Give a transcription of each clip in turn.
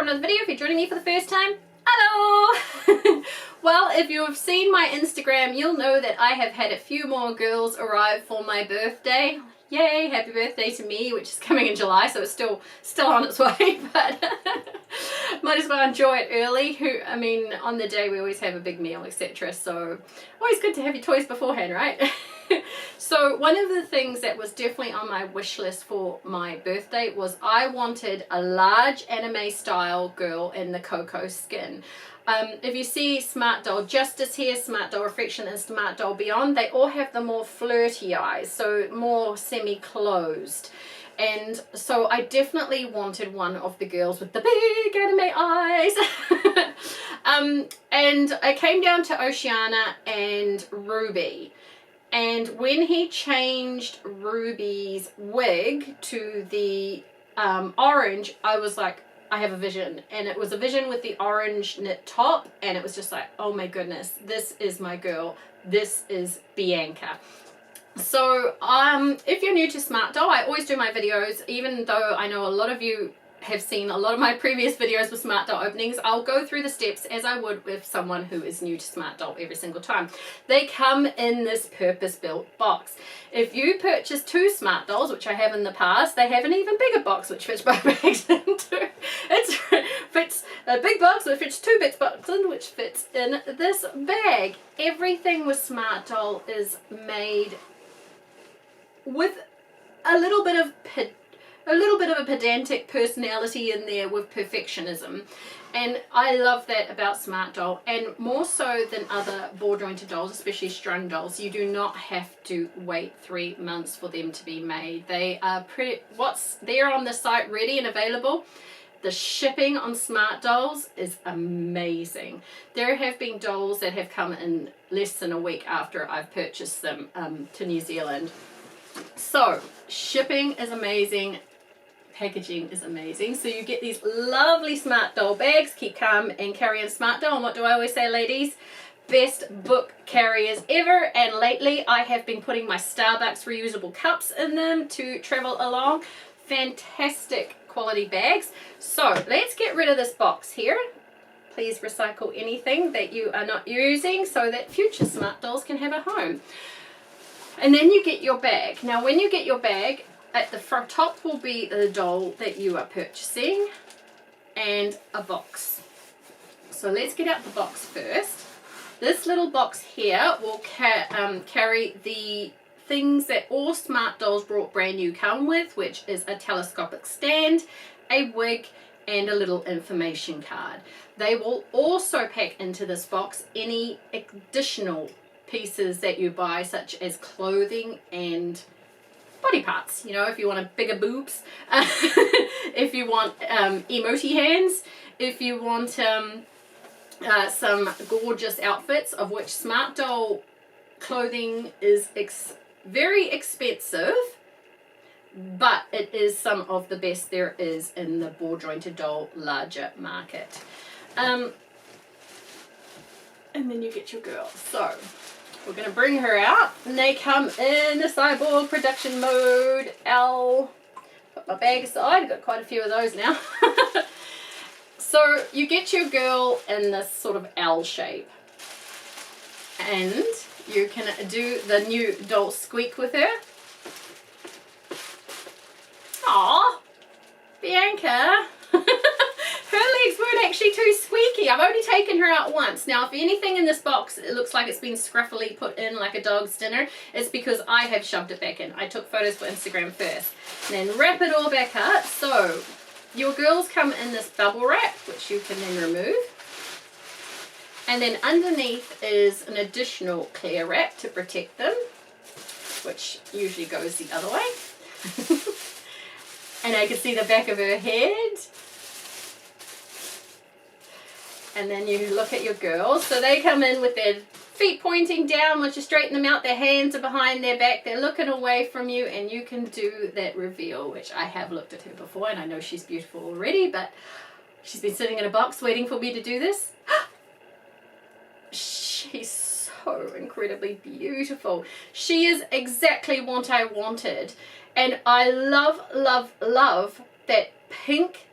another video. If you're joining me for the first time, hello! Well, if you have seen my Instagram, you'll know that I have had a few more girls arrive for my birthday. Yay, happy birthday to me, which is coming in July, so it's still on its way, but might as well enjoy it early. I mean, on the day we always have a big meal, etc. So always good to have your toys beforehand, right? So one of the things that was definitely on my wish list for my birthday was I wanted a large anime style girl in the Coco skin. If you see Smart Doll Justice here, Smart Doll Reflection and Smart Doll Beyond, they all have the more flirty eyes, so more semi-closed. And so I definitely wanted one of the girls with the big anime eyes. And I came down to Oceana and Ruby. And when he changed Ruby's wig to the orange, I was like, I have a vision. And it was a vision with the orange knit top, and it was just like, oh my goodness, this is my girl. This is Bianca. So if you're new to Smart Doll, I always do my videos, even though I know a lot of you have seen a lot of my previous videos with Smart Doll openings. I'll go through the steps as I would with someone who is new to Smart Doll every single time. They come in this purpose-built box. If you purchase 2 Smart Dolls, which I have in the past, they have an even bigger box which fits both bags into. It fits a big box which fits 2 big boxes which fits in this bag. Everything with Smart Doll is made with a little bit of a pedantic personality in there with perfectionism, and I love that about Smart Doll. And more so than other ball jointed dolls, especially strung dolls, you do not have to wait 3 months for them to be made. They are what's there on the site ready and available. The shipping on Smart Dolls is amazing. There have been dolls that have come in less than a week after I've purchased them to New Zealand. So shipping is amazing, packaging is amazing. So you get these lovely Smart Doll bags. Keep calm and carry in Smart Doll. And what do I always say, ladies? Best book carriers ever. And lately I have been putting my Starbucks reusable cups in them to travel along. Fantastic quality bags. So let's get rid of this box here. Please recycle anything that you are not using so that future Smart Dolls can have a home. And then you get your bag. Now when you get your bag, at the front top will be the doll that you are purchasing and a box. So let's get out the box first. This little box here will carry the things that all Smart Dolls brought brand new come with, which is a telescopic stand, a wig, and a little information card. They will also pack into this box any additional pieces that you buy, such as clothing and body parts. You know, if you want a bigger boobs, if you want emoji hands, if you want some gorgeous outfits, of which Smart Doll clothing is very expensive, but it is some of the best there is in the ball jointed doll larger market. And then you get your girl. So we're going to bring her out, and they come in the cyborg production mode L. Put my bag aside, I've got quite a few of those now. So you get your girl in this sort of L shape, and you can do the new doll squeak with her. Aww, Bianca. Her legs weren't actually too squeaky. I've only taken her out once. Now, if anything in this box, it looks like it's been scruffily put in like a dog's dinner, it's because I have shoved it back in. I took photos for Instagram first. And then wrap it all back up. So your girls come in this bubble wrap, which you can then remove. And then underneath is an additional clear wrap to protect them, which usually goes the other way. And I can see the back of her head. And then you look at your girls. So they come in with their feet pointing down. Once you straighten them out, their hands are behind their back. They're looking away from you, and you can do that reveal, which I have looked at her before, and I know she's beautiful already, but she's been sitting in a box waiting for me to do this. She's so incredibly beautiful. She is exactly what I wanted. And I love, love, love that pink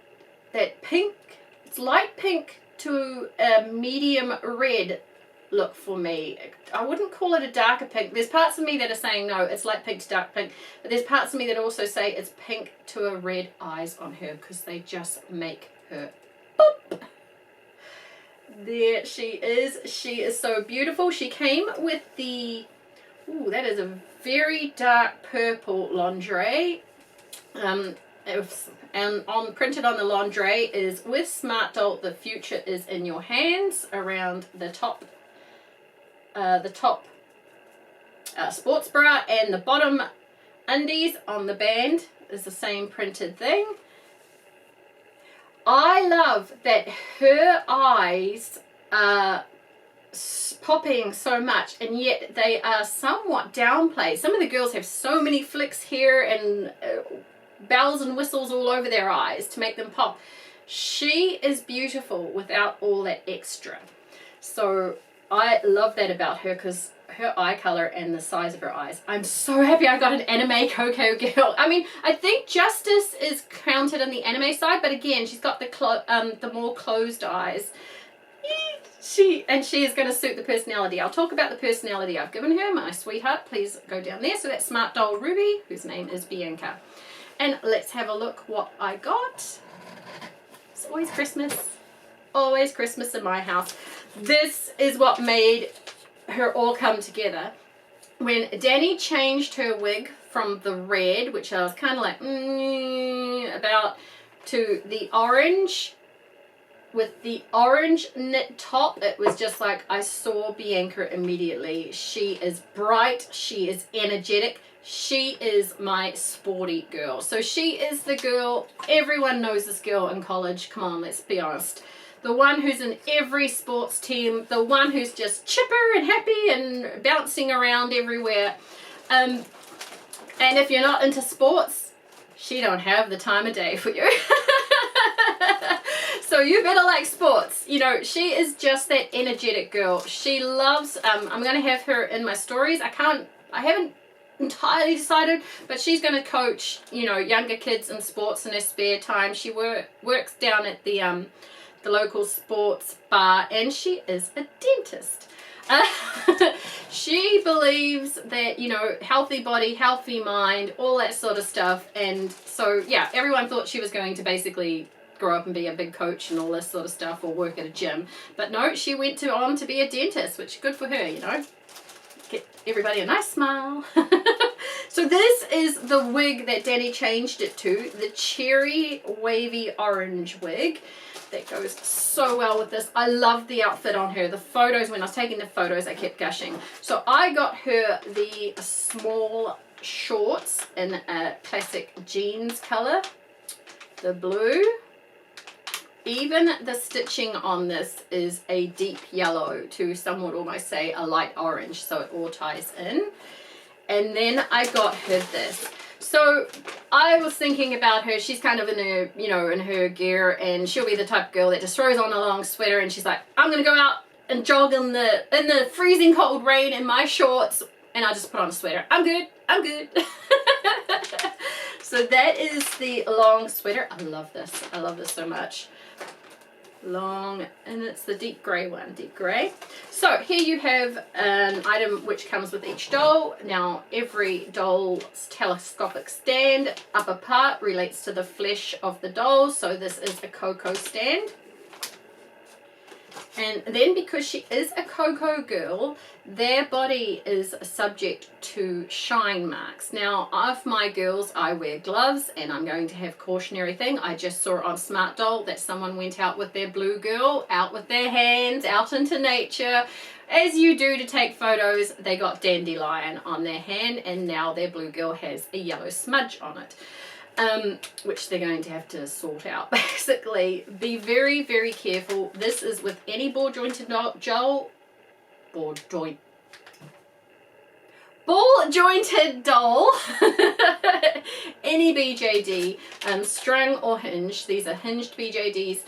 It's light pink to a medium red look for me. I wouldn't call it a darker pink. There's parts of me that are saying no, it's light pink to dark pink, but there's parts of me that also say it's pink to a red eyes on her, because they just make her boop. There she is. She is so beautiful. She came with the, ooh, that is a very dark purple lingerie. And printed on the lingerie is, with Smart Doll, the future is in your hands, around the top sports bra, and the bottom undies on the band is the same printed thing. I love that her eyes are popping so much, and yet they are somewhat downplayed. Some of the girls have so many flicks here and bells and whistles all over their eyes to make them pop. She is beautiful without all that extra. So I love that about her, because her eye color and the size of her eyes. I'm so happy I got an anime Coco girl. I mean, I think Justice is counted in the anime side, but again, she's got the more closed eyes. She is going to suit the personality. I'll talk about the personality I've given her. My sweetheart, please go down there. So that's Smart Doll Ruby, whose name is Bianca. And let's have a look what I got. It's always Christmas. Always Christmas in my house. This is what made her all come together. When Danny changed her wig from the red, which I was kind of like, about, to the orange, with the orange knit top, it was just like I saw Bianca immediately. She is bright, she is energetic, she is my sporty girl. So she is the girl, everyone knows this girl in college, come on, let's be honest. The one who's in every sports team, the one who's just chipper and happy and bouncing around everywhere. And if you're not into sports, she don't have the time of day for you. So you better like sports. You know, she is just that energetic girl. She loves, I'm going to have her in my stories. I haven't entirely decided, but she's going to coach, you know, younger kids in sports in her spare time. She works down at the local sports bar, and she is a dentist. She believes that, you know, healthy body, healthy mind, all that sort of stuff. And so, yeah, everyone thought she was going to basically grow up and be a big coach and all this sort of stuff, or work at a gym. But no, she went on to be a dentist, which is good for her, you know. Get everybody a nice smile. So this is the wig that Danny changed it to, the cherry wavy orange wig. That goes so well with this. I love the outfit on her. The photos, when I was taking the photos, I kept gushing. So I got her the small shorts in a classic jeans color, the blue. Even the stitching on this is a deep yellow to, some would almost say, a light orange, so it all ties in. And then I got her this. So I was thinking about her. She's kind of in her, you know, in her gear, and she'll be the type of girl that just throws on a long sweater and she's like, I'm gonna go out and jog in the freezing cold rain in my shorts, and I just put on a sweater. I'm good. I'm good. So that is the long sweater. I love this. I love this so much. Long, and it's the deep grey one, deep grey. So here you have an item which comes with each doll. Now every doll's telescopic stand upper part relates to the flesh of the doll, so this is a Coco stand. And then because she is a Coco girl, their body is subject to shine marks. Now, of my girls, I wear gloves, and I'm going to have cautionary thing. I just saw on Smart Doll that someone went out with their blue girl, out with their hands, out into nature. As you do to take photos, they got dandelion on their hand, and now their blue girl has a yellow smudge on it. Which they're going to have to sort out, basically. Be very, very careful. This is with any ball jointed doll, any BJD, strung or hinged. These are hinged BJDs.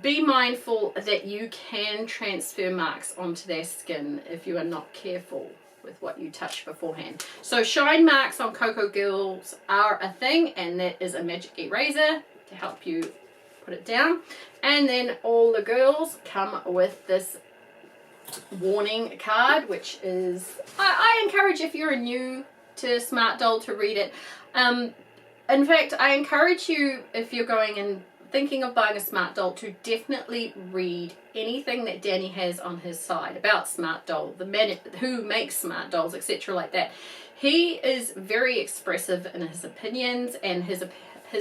Be mindful that you can transfer marks onto their skin if you are not careful with what you touch beforehand. So shine marks on Coco girls are a thing, and that is a magic eraser to help you put it down. And then all the girls come with this warning card, which is, I encourage, if you're new to Smart Doll, to read it. In fact, I encourage you, if you're going and thinking of buying a Smart Doll, to definitely read anything that Danny has on his side about Smart Doll, the man who makes Smart Dolls, etc. like that. He is very expressive in his opinions, and his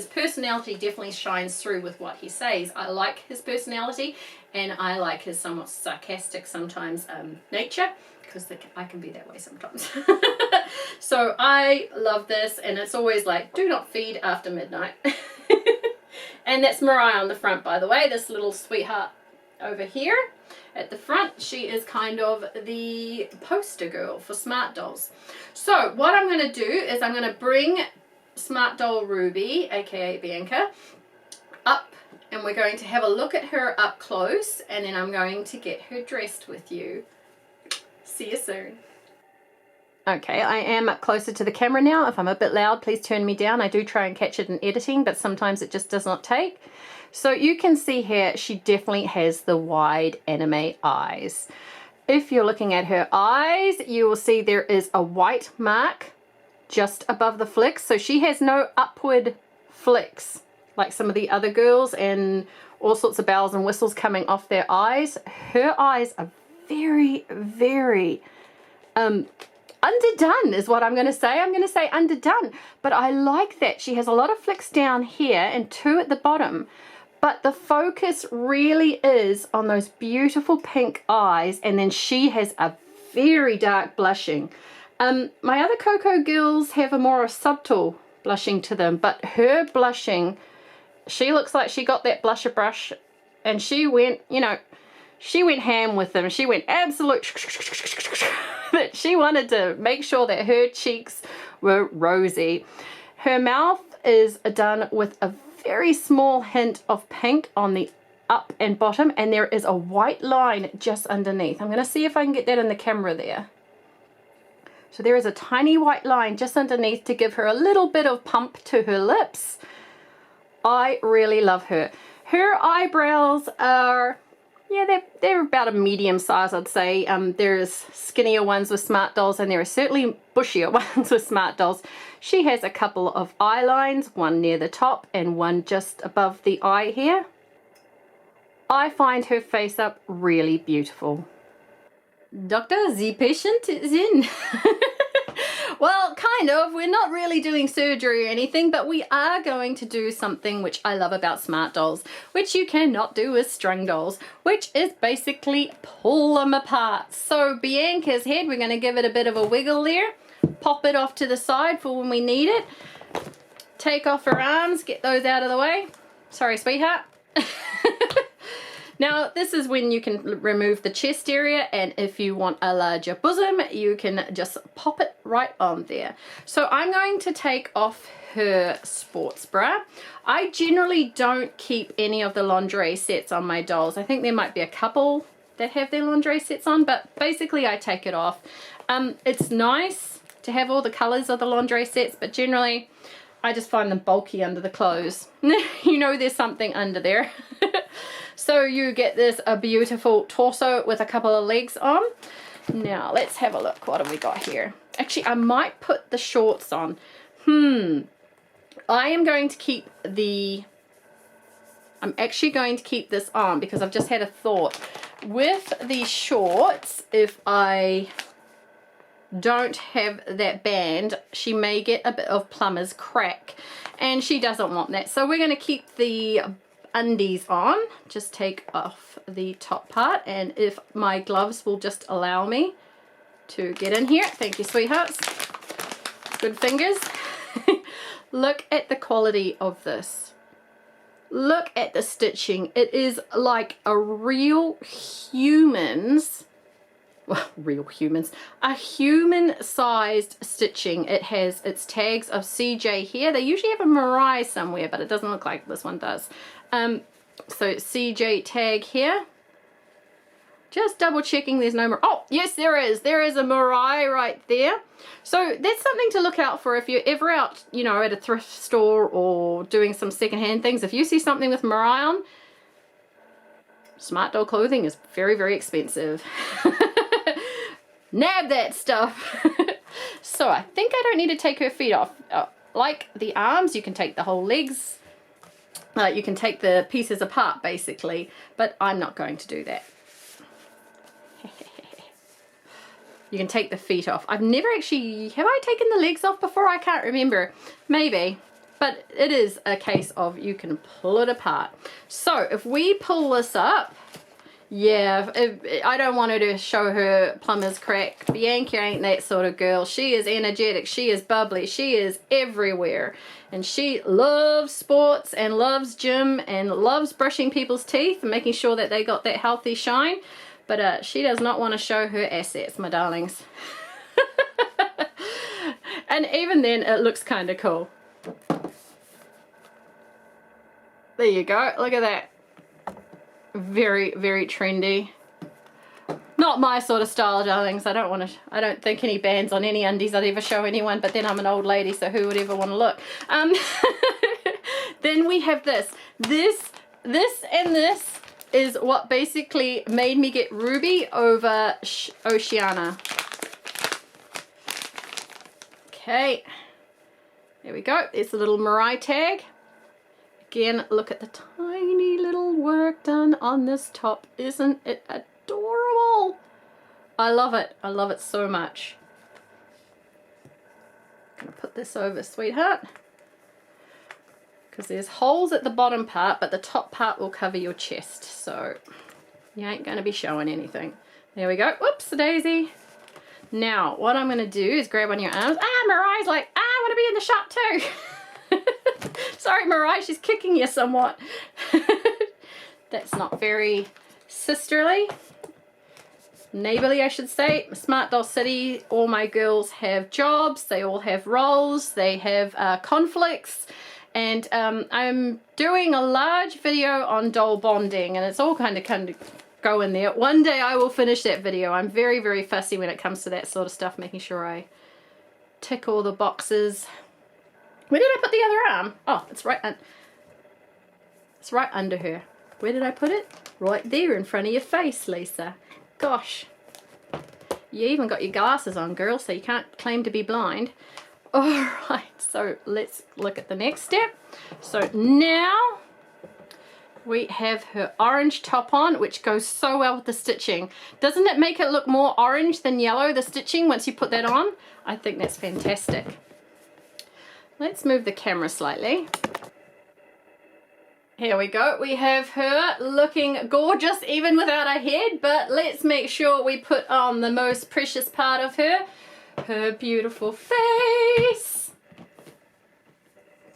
personality definitely shines through with what he says. I like his personality, and I like his somewhat sarcastic sometimes nature, because I can be that way sometimes. So I love this, and it's always like, do not feed after midnight. And that's Mariah on the front, by the way, this little sweetheart over here at the front. She is kind of the poster girl for Smart Dolls. So what I'm going to do is I'm going to bring Smart Doll Ruby, aka Bianca, up, and we're going to have a look at her up close, and then I'm going to get her dressed with you. See you soon. Okay, I am up closer to the camera now. If I'm a bit loud, please turn me down. I do try and catch it in editing, but sometimes it just does not take. So you can see here, she definitely has the wide anime eyes. If you're looking at her eyes, you will see there is a white mark just above the flicks. So she has no upward flicks like some of the other girls, and all sorts of bells and whistles coming off their eyes. Her eyes are very, very underdone is what I'm going to say. I'm going to say underdone, but I like that. She has a lot of flicks down here and 2 at the bottom, but the focus really is on those beautiful pink eyes, and then she has a very dark blushing. My other Coco girls have a more subtle blushing to them, but her blushing, she looks like she got that blusher brush and she went, you know, she went ham with them. She went absolute. That she wanted to make sure that her cheeks were rosy. Her mouth is done with a very small hint of pink on the up and bottom, and there is a white line just underneath. I'm going to see if I can get that in the camera there. So there is a tiny white line just underneath to give her a little bit of pump to her lips. I really love her. Her eyebrows are, yeah, they're about a medium size, I'd say. There's skinnier ones with Smart Dolls, and there are certainly bushier ones with Smart Dolls. She has a couple of eye lines, one near the top and one just above the eye here. I find her face up really beautiful. Doctor, the patient is in. Well, kind of. We're not really doing surgery or anything, but we are going to do something which I love about Smart Dolls, which you cannot do with string dolls, which is basically pull them apart. So Bianca's head, we're going to give it a bit of a wiggle there, pop it off to the side for when we need it, take off her arms, get those out of the way. Sorry, sweetheart. Now, this is when you can remove the chest area, and if you want a larger bosom, you can just pop it right on there. So I'm going to take off her sports bra. I generally don't keep any of the lingerie sets on my dolls. I think there might be a couple that have their lingerie sets on, but basically I take it off. It's nice to have all the colors of the lingerie sets, but generally I just find them bulky under the clothes. You know there's something under there. So you get this a beautiful torso with a couple of legs on. Now let's have a look. What have we got here? Actually, I might put the shorts on. I am going to keep I'm actually going to keep this on because I've just had a thought. With the shorts, if I don't have that band, she may get a bit of plumber's crack, and she doesn't want that. So we're going to keep the undies on. Just take off the top part, and if my gloves will just allow me to get in here. Thank you, sweethearts. Good fingers. Look at the quality of this. Look at the stitching. It is like a real human's, well, a human-sized stitching. It has its tags of CJ here. They usually have a Mariah somewhere, but it doesn't look like this one does. So CJ tag here. Just double checking there's no oh yes there is a Mirai right there. So that's something to look out for if you're ever out, you know, at a thrift store or doing some secondhand things. If you see something with Mirai on, Smart Doll clothing is very, very expensive. Nab that stuff. So I think I don't need to take her feet off. Like the arms, you can take the whole legs. You can take the pieces apart basically, but I'm not going to do that. You can take the feet off. I've never actually, have I taken the legs off before? I can't remember. Maybe. But it is a case of you can pull it apart. So if we pull this up, yeah, I don't want her to show her plumber's crack. Bianca ain't that sort of girl. She is energetic. She is bubbly. She is everywhere. And she loves sports and loves gym and loves brushing people's teeth and making sure that they got that healthy shine. But she does not want to show her assets, my darlings. And even then, it looks kind of cool. There you go. Look at that. Very, very trendy. Not my sort of style, darlings. I don't think any bands on any undies I'd ever show anyone, but then I'm an old lady, so who would ever want to look? Then we have this. This and this is what basically made me get Ruby over Oceana. Okay, there we go. It's a little Mirai tag. Again, look at the tiny little work done on this top. Isn't it adorable? I love it. I love it so much. I'm gonna put this over, sweetheart, because there's holes at the bottom part, but the top part will cover your chest, so you ain't going to be showing anything. There we go. Whoops, daisy. Now, what I'm going to do is grab on your arms. Mirai's like, I want to be in the shot too. Sorry, Mirai, she's kicking you somewhat. That's not very sisterly. Neighborly, I should say. Smart Doll City, all my girls have jobs. They all have roles. They have conflicts. And I'm doing a large video on doll bonding, and it's all kind of go in there. One day I will finish that video. I'm very, very fussy when it comes to that sort of stuff, making sure I tick all the boxes. Where did I put the other arm? Oh, it's right under her. Where did I put it? Right there in front of your face, Lisa. Gosh. You even got your glasses on, girl, so you can't claim to be blind. Alright, so let's look at the next step. So now we have her orange top on, which goes so well with the stitching. Doesn't it make it look more orange than yellow, the stitching, once you put that on? I think that's fantastic. Let's move the camera slightly. Here we go. We have her looking gorgeous even without a head, but let's make sure we put on the most precious part of her. Her beautiful face.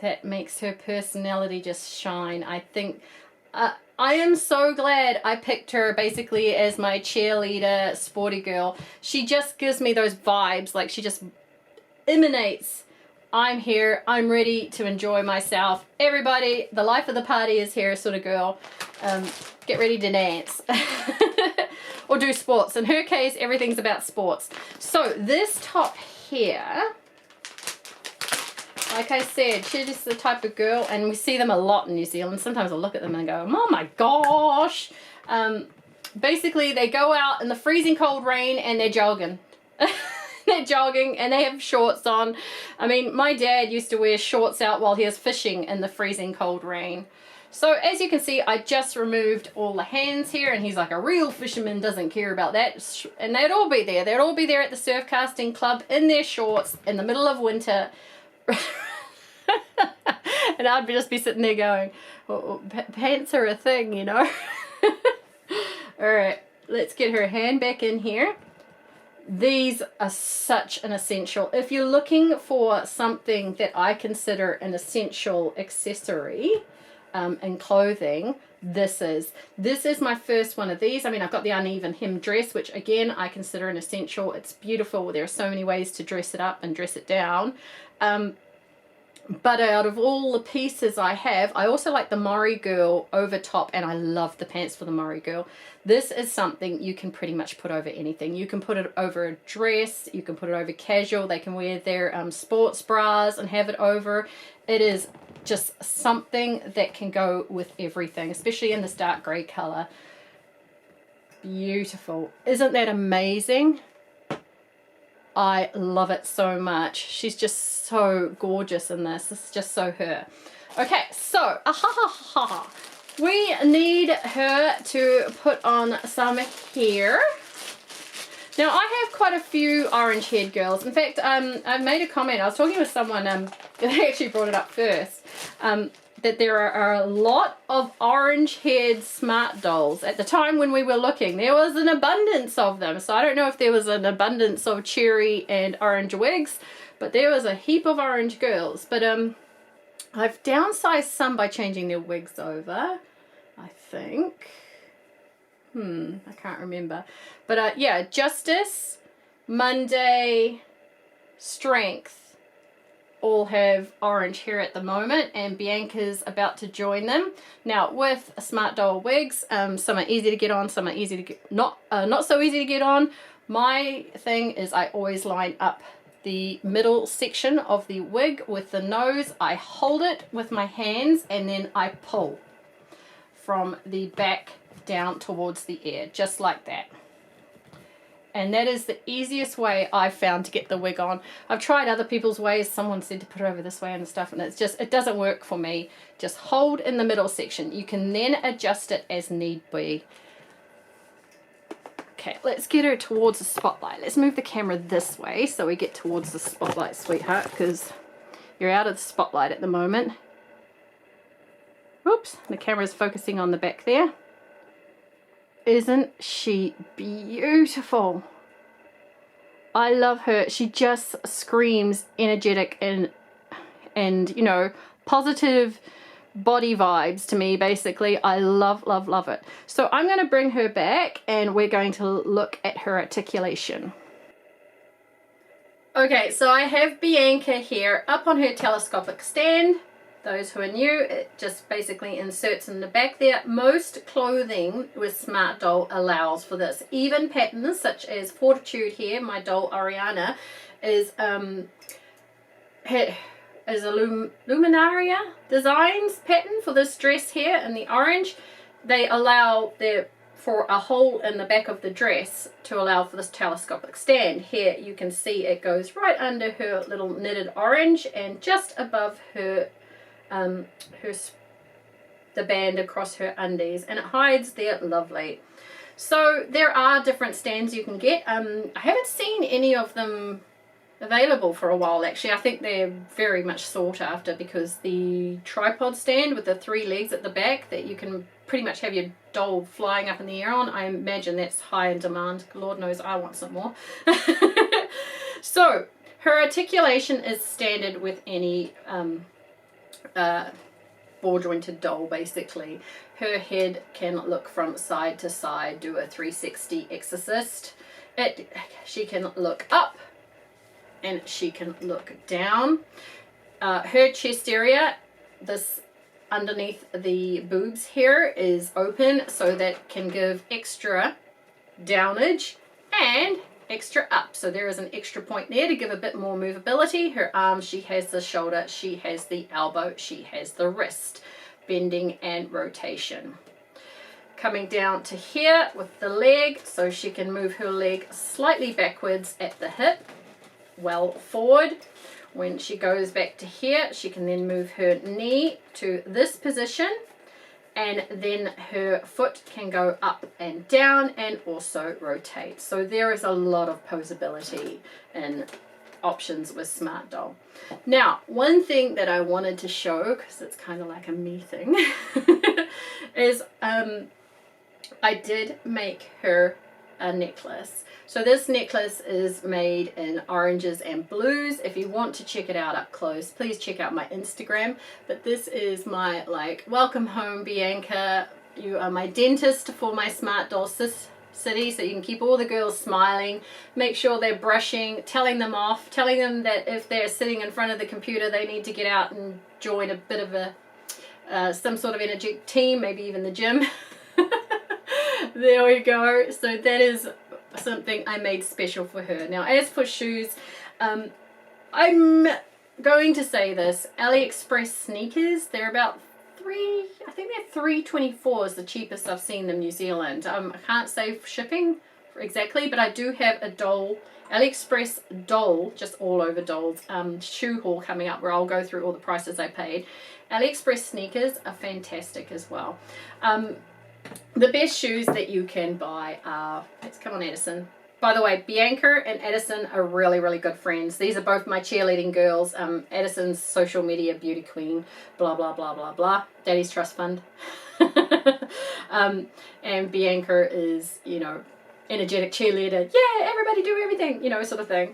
That makes her personality just shine. I think I am so glad I picked her basically as my cheerleader sporty girl. She just gives me those vibes, like she just emanates, I'm here, I'm ready to enjoy myself. Everybody, the life of the party is here sort of girl. Get ready to dance. Or do sports. In her case, everything's about sports. So this top here, like I said, she's just the type of girl, and we see them a lot in New Zealand. Sometimes I look at them and go, oh my gosh. Basically, they go out in the freezing cold rain and they're jogging. They're jogging and they have shorts on. I mean, my dad used to wear shorts out while he was fishing in the freezing cold rain. So as you can see, I just removed all the hands here, and he's like, a real fisherman doesn't care about that. And they'd all be there. They'd all be there at the surf casting club in their shorts in the middle of winter. And I'd just be sitting there going, well, pants are a thing, you know. All right, let's get her hand back in here. These are such an essential. If you're looking for something that I consider an essential accessory in clothing, this is my first one of these. I mean, I've got the uneven hem dress, which again I consider an essential. It's beautiful. There are so many ways to dress it up and dress it down. But out of all the pieces I have, I also like the Murray Girl over top, and I love the pants for the Murray Girl. This is something you can pretty much put over anything. You can put it over a dress, you can put it over casual, they can wear their sports bras and have it over. It is just something that can go with everything, especially in this dark grey colour. Beautiful. Isn't that amazing? I love it so much. She's just so gorgeous in this. This is just so her. Okay, so we need her to put on some hair. Now I have quite a few orange haired girls. In fact, I made a comment. I was talking with someone that actually brought it up first. That there are a lot of orange haired smart dolls. At the time when we were looking, there was an abundance of them. So I don't know if there was an abundance of cherry and orange wigs, but there was a heap of orange girls. But I've downsized some by changing their wigs over, I think. I can't remember. But yeah, Justice, Monday, Strength, all have orange hair at the moment, and Bianca's about to join them. Now with smart doll wigs, some are easy to get on, some are easy to get not so easy to get on. My thing is I always line up the middle section of the wig with the nose. I hold it with my hands and then I pull from the back down towards the ear, just like that. And that is the easiest way I've found to get the wig on. I've tried other people's ways. Someone said to put it over this way and stuff, and it's just, it doesn't work for me. Just hold in the middle section. You can then adjust it as need be. Okay, let's get her towards the spotlight. Let's move the camera this way so we get towards the spotlight, sweetheart, because you're out of the spotlight at the moment. Whoops, the camera's focusing on the back there. Isn't she beautiful? I love her. She just screams energetic and you know, positive body vibes to me, basically. I love it. So I'm going to bring her back and we're going to look at her articulation. Okay, so I have Bianca here up on her telescopic stand. Those who are new, it just basically inserts in the back there. Most clothing with Smart Doll allows for this. Even patterns such as Fortitude here, my doll Ariana, is a Luminaria Designs pattern for this dress here in the orange. They allow for a hole in the back of the dress to allow for this telescopic stand. Here you can see it goes right under her little knitted orange and just above her the band across her undies, and it hides there lovely. So there are different stands you can get. I haven't seen any of them available for a while actually. I think they're very much sought after because the tripod stand with the 3 legs at the back that you can pretty much have your doll flying up in the air on, I imagine that's high in demand. Lord knows I want some more. So her articulation is standard with any ball jointed doll basically. Her head can look from side to side, do a 360 exorcist. She can look up and she can look down. Her chest area, this underneath the boobs here, is open, so that can give extra downage and extra up. So there is an extra point there to give a bit more movability. Her arms, she has the shoulder, she has the elbow, she has the wrist, bending and rotation. Coming down to here with the leg, so she can move her leg slightly backwards at the hip, well forward. When she goes back to here, she can then move her knee to this position, and then her foot can go up and down and also rotate. So there is a lot of posability and options with Smart Doll. Now, one thing that I wanted to show, because it's kind of like a me thing, is I did make her a necklace. So this necklace is made in oranges and blues. If you want to check it out up close, please check out my Instagram. But this is my, like, welcome home, Bianca. You are my dentist for my Smart Doll city, so you can keep all the girls smiling, make sure they're brushing, telling them off, telling them that if they're sitting in front of the computer they need to get out and join a bit of a some sort of energetic team, maybe even the gym. There we go. So that is something I made special for her. Now as for shoes, I'm going to say this, AliExpress sneakers, they're about I think they're $3.24 is the cheapest I've seen them in New Zealand. I can't say shipping exactly, but I do have a doll, AliExpress doll, just all over dolls, shoe haul coming up where I'll go through all the prices I paid. AliExpress sneakers are fantastic as well. The best shoes that you can buy are, let's come on Addison. By the way, Bianca and Addison are really, really good friends. These are both my cheerleading girls. Addison's social media beauty queen, blah, blah, blah, blah, blah. Daddy's Trust Fund. And Bianca is, you know, energetic cheerleader. Yeah, everybody do everything, you know, sort of thing.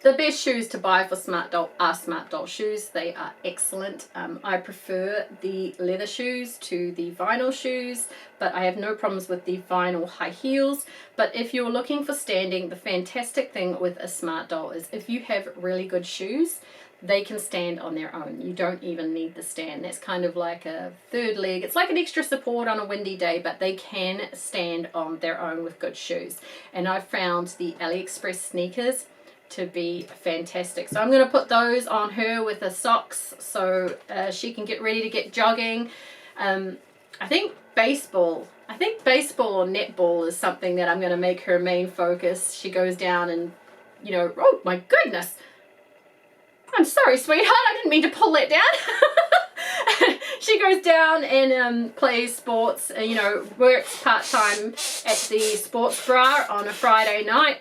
The best shoes to buy for Smart Doll are Smart Doll shoes. They are excellent. I prefer the leather shoes to the vinyl shoes, but I have no problems with the vinyl high heels. But if you're looking for standing, the fantastic thing with a Smart Doll is if you have really good shoes, they can stand on their own. You don't even need the stand. That's kind of like a third leg. It's like an extra support on a windy day, but they can stand on their own with good shoes. And I found the AliExpress sneakers to be fantastic. So I'm going to put those on her with the socks so she can get ready to get jogging. I think baseball or netball is something that I'm going to make her main focus. She goes down and, you know, oh my goodness. I'm sorry, sweetheart. I didn't mean to pull that down. She goes down and plays sports, you know, works part-time at the sports bra on a Friday night.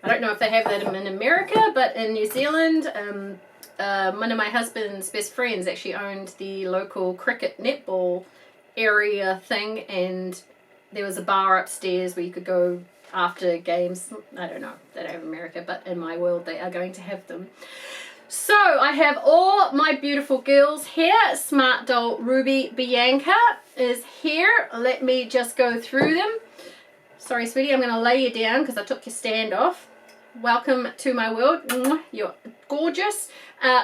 I don't know if they have that in America, but in New Zealand, one of my husband's best friends actually owned the local cricket netball area thing, and there was a bar upstairs where you could go after games. I don't know if they don't have America, but in my world they are going to have them. So I have all my beautiful girls here. Smart Doll Ruby Bianca is here. Let me just go through them. Sorry, sweetie, I'm going to lay you down because I took your stand off. Welcome to my world. You're gorgeous.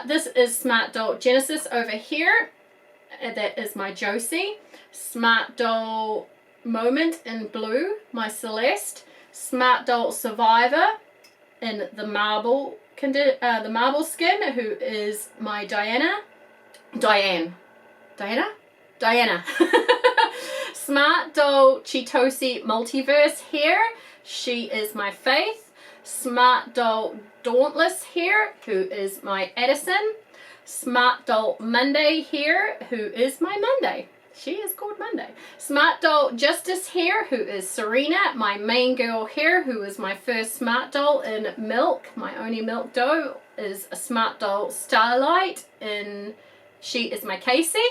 This is Smart Doll Genesis over here. That is my Josie. Smart Doll Moment in blue, my Celeste. Smart Doll Survivor in the marble skin, who is my Diana. Smart Doll Chitosi Multiverse here. She is my Faith. Smart Doll Dauntless here, who is my Addison. Smart Doll Monday here, who is my Monday. She is called Monday. Smart Doll Justice here, who is Serena, my main girl here, who is my first Smart Doll in milk. My only milk dough is a Smart Doll Starlight, and she is my Casey.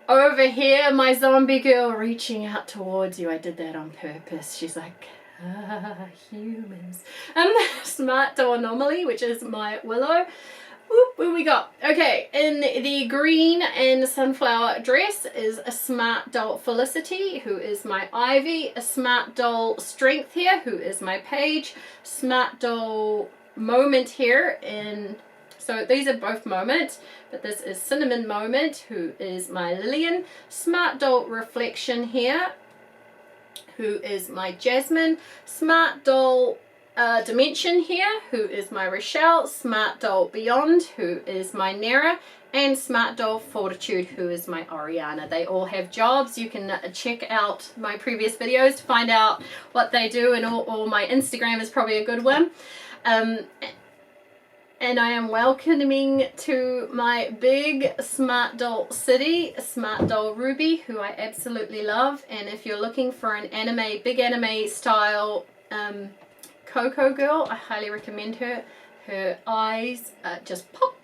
Over here, my zombie girl reaching out towards you. I did that on purpose. She's like, humans. Smart Doll Anomaly, which is my Willow. What we got? Okay, in the green and sunflower dress is a Smart Doll Felicity, who is my Ivy. A Smart Doll Strength here, who is my Paige. Smart Doll Moment here, and so these are both Moment, but this is Cinnamon Moment, who is my Lillian. Smart Doll Reflection here, who is my Jasmine. Smart Doll Dimension here, who is my Rochelle. Smart Doll Beyond, who is my Nera. And Smart Doll Fortitude, who is my Oriana. They all have jobs. You can check out my previous videos to find out what they do, and all my Instagram is probably a good one. And I am welcoming to my big Smart Doll city, Smart Doll Ruby, who I absolutely love. And if you're looking for an anime, big anime style Coco girl, I highly recommend her. Her eyes just pop,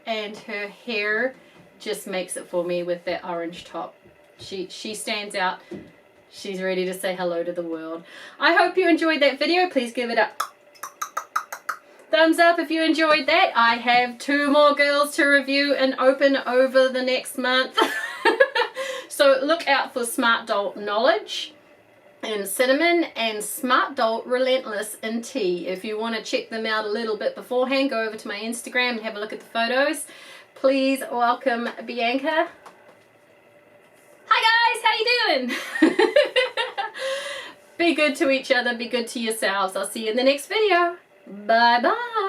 and her hair just makes it for me with that orange top. She stands out. She's ready to say hello to the world. I hope you enjoyed that video. Please give it a thumbs up if you enjoyed that. I have 2 more girls to review and open over the next month. So look out for Smart Doll Knowledge in cinnamon and Smart Doll Relentless in tea. If you want to check them out a little bit beforehand, go over to my Instagram and have a look at the photos. Please welcome Bianca. Hi guys, how you doing? Be good to each other, be good to yourselves. I'll see you in the next video. Bye bye.